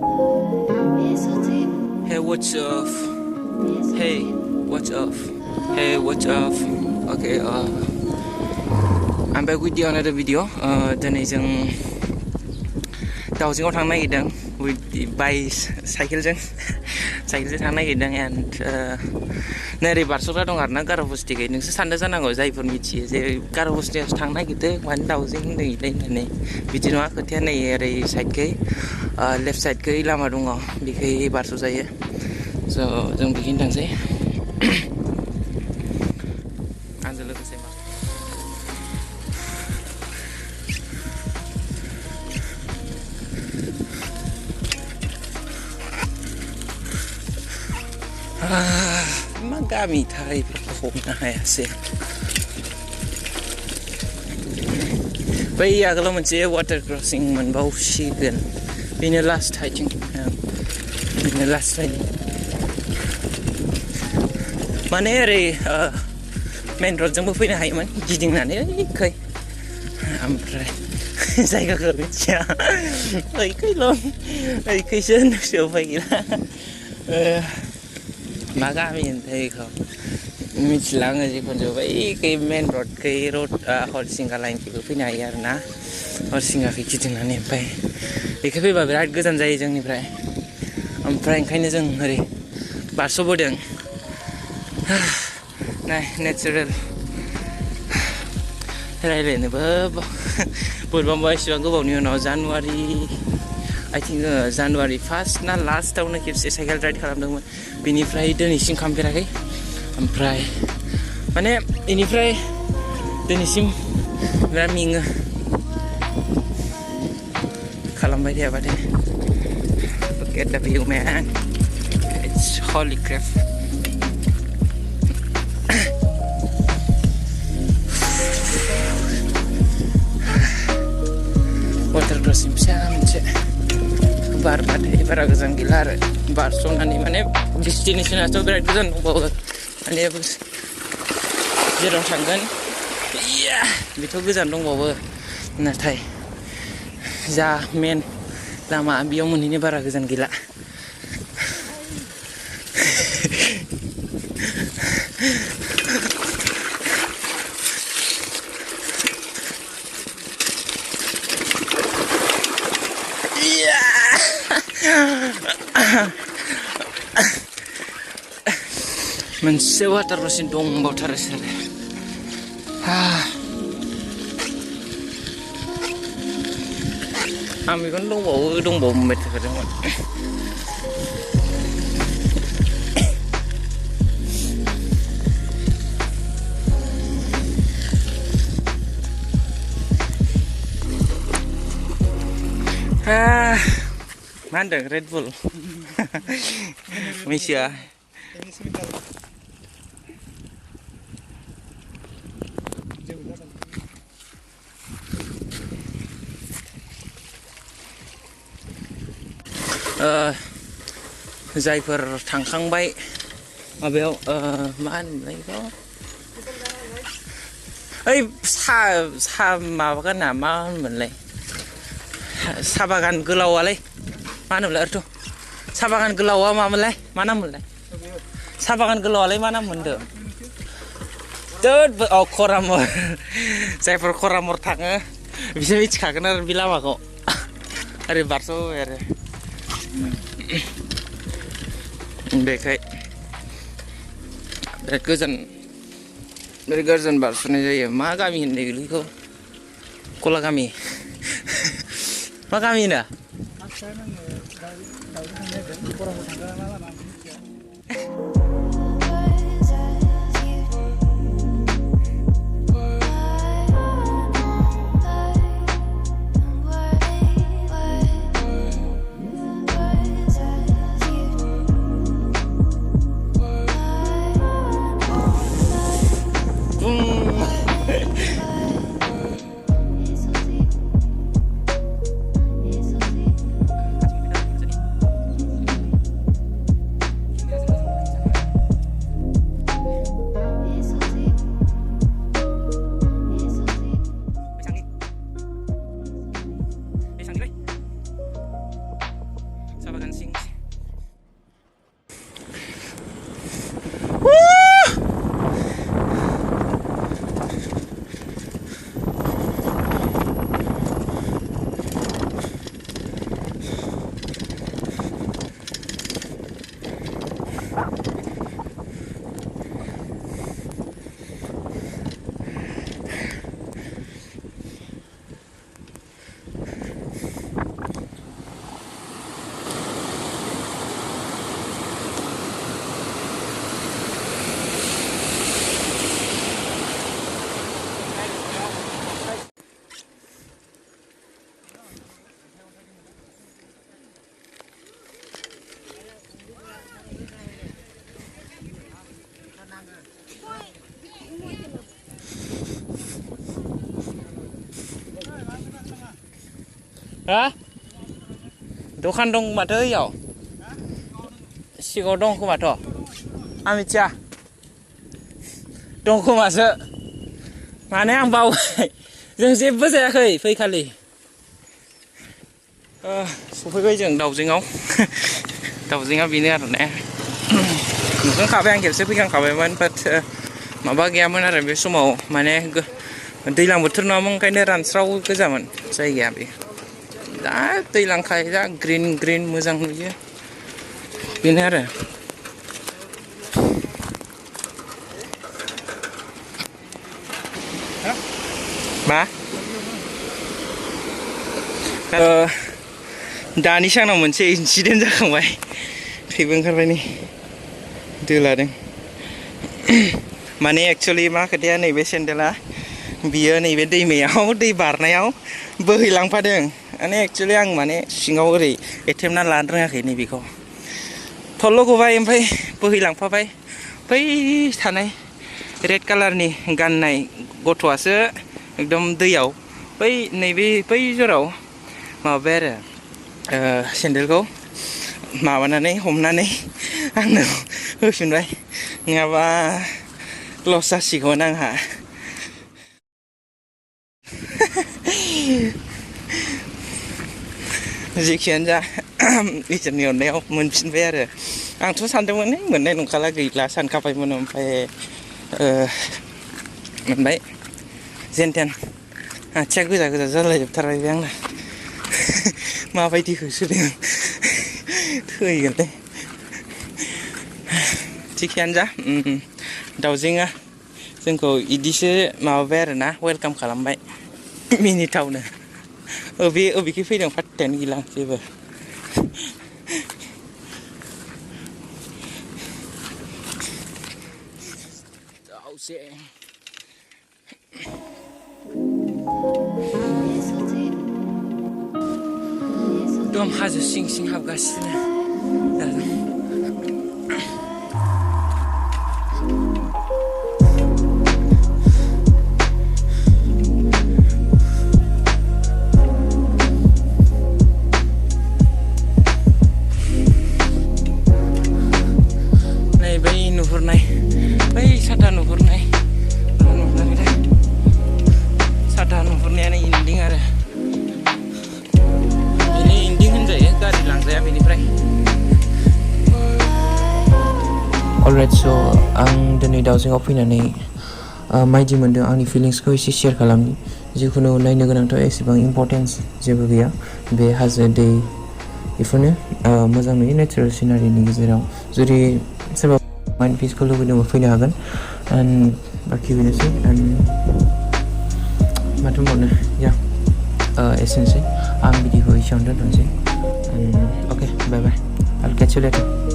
Hey, what's up? Hey, what's up? Hey, what's up? Okay, I'm back with you on another video. Today जों दाउजेंआव थांनो नागिरदों by साइकेलजों थांनो नागिरदों and नोरै बारस'ग्रा दं आरोना गार'बस्तिखै नोंसो सानदों जानांगौ जायफोर मिथियो जे गार'बस्तियावसो थांनो नागिरदों माने दाउजें होनदोंलै होननानै बिदि नङा खोथाया नै ओरै साइडखै लेफ्ट साइडखै लामा दङ बेखै बारस'जायो स' जों बेखिनि थांसै आंजों लोगोसे मा गामिथाय बेखौ हमनो हायासै बै आगोलाव मोनसे वाटार क्रसिं मोनबावसिगोन बेनो लास्ट हाइथिं बेनो लास्ट हाइथिं माने ओरै मेन रडजोंबो फैनो हायोमोन गिदिंनानै ओइखै ओमफ्राय जायगाखौ मिथिया ओइखैल' ओइखैसो गोसोआव फैगोन मा गामि होनथाय बेखौ मिथिला आङो जिखुनु बैखै मेन रडखै हरसिंगा लाइनखैबो फैनो हायो आरोना हरसिंगाखै गिदिंनानै ओमफ्राय बेखै फैबा बिराद गोजान जायो जोंनिफ्राय ओमफ्राय ओंखायनो जों ओरै बारस'बोदों नाय नेचारेल रायज्लायनोबो बोरैबा एसेबां गोबावनि उनाव January I think January first ना लास्टआवनो खेबसे साइकेल राइड खालामदोंमोन बेनिफ्राय दिनैसिम खालामफेराखै ओमफ्राय माने बेनिफ्राय दिनैसिम बिराद मेङो खालामबाय थायाबाथाय Look at the view, man. It's holy crap. Water crossing bisa mencet bar badai para gazan gilar barsonani माने destination-आथ' बिराद गोजान दंबावो माने जेराव थांगोन बेथ' गोजान दंबावो नाथाय जा मेन लामा बेयाव मोनहैनो बारा गोजान गैला मोनसे वाटार क्रसिं दंबावथारोसो आं बेखौनो दंबावो मोनबाय थादोंमोन मा होनदों रेड बुल मिथिया जायफोर थांखांबाय माबायाव मा होनोमोनलाय बेखौ ओइ सा माबागोन ना मा होनोमोनलाय साहा बागान गोलावालाय मा होनोमोनलाय ओरैथ' साहा बागान गोलावा मामोनलाय मा नाम मोनलाय साहा बागान गोलावालाय मा नाम मोनदों खरामर जायफोर खरामर थाङो बिसोर मिथिखागोन आरो बे लामाखौ ओरै बारस'बाय आरो बेखाय बिराद गोजान बारस'नाय जायो मा गामि होनदों बेखौ कला गामि मा गामि होनो साहा बागान सिं ha दखान दं माथो इयाव सिगाङाव दं खोमाथ' आं मिथिया दं खोमासो माने आं बावबाय जों जेबो जायाखै फैखालि सफैबाय जों दाउजेंआव दाउजेंआ बेनो आरो ने नुखांखाबाय आं खेबसे फैखांखाबायमोन बाट माबा गैयामोन आरो बे समाव माने दैज्लां बोथोर नङामोन ओंखायनो रानस्राव गोजामोन जायगाया बे दा दैज्लांखाय दा ग्रिन ग्रिन मोजां नुयो बेनो आरो मा दानिसो आंनाव मोनसे इन्सिडेन्ट जाखांबाय थैबो ओंखारबाय नै दोलादों माने एक्सुवेलि मा खोथाया नैबे सेन्देला बियो नैबे दैमायाव दै बारनायाव बोहैलांफादों माने एक्सुवेलि आं माने सिङाव ओरै एथेमना लानो रोङाखै नैबेखौ थल्ल' गबाय ओमफ्राय बोहैलांफाबाय बै थानाय रेड कालारनि गाननाय गथ'आसो एकदम दैयाव बै नैबे बै जराव माबाबाय आरो सेन्देलखौ माबानानै हमनानै आंनो होफिनबाय नङाबा लस जासिगौमोन आंहा जेखियानो जा इसोरनि अननायाव मोनफिनबाय आरो आंथ' सानदोंमोन मोननाय नंखाला गैला सानखाबायमोन ओमफ्राय मोनबाय जेनथेन आथिया गोजा गोजा जालायजोबथारबाय बे आंना माबायदि होसोदों थैगोनलै जेखियानो जा दाउजेंआ जोंखौ इदिसो माबाबाय आरोना वेलकाम खालामबाय मिनिथावनो अबेखै फैदों फात्तायानो गैला जेबो दाउजें एकदम हाजो सिं सिं हाबगासिनो जादों बै साथा नुहुरनाय साथा नुहुरनायानो इन्दिं आरो बेनो इन्दिं होनजायो गारि लांजाया बेनिफ्राय अलराइट स' आं दिनै दाउजेंआव फैनानै माबायदि मोन्दों आंनि फिलिंसखौ एसे शेयार खालामनि जिखुनु नायनो गोनांथ' एसेबां इम्परटेन्स जेबो गैया बे हाजो दै बेफोरनो मोजां नुयो नेचारेल सिनारिनि गेजेराव जुदि सोरबा माइन्ड पिसखौ लुबैदोंबा फैनो हागोन एन्ड बाखि बेनोसै एन्ड माथो बुंबावनो या एसेनोसै आं भिडिअखौ एसेयावनो दोनथ'नोसै अके बाय बाय आल केट्च इउ लेटार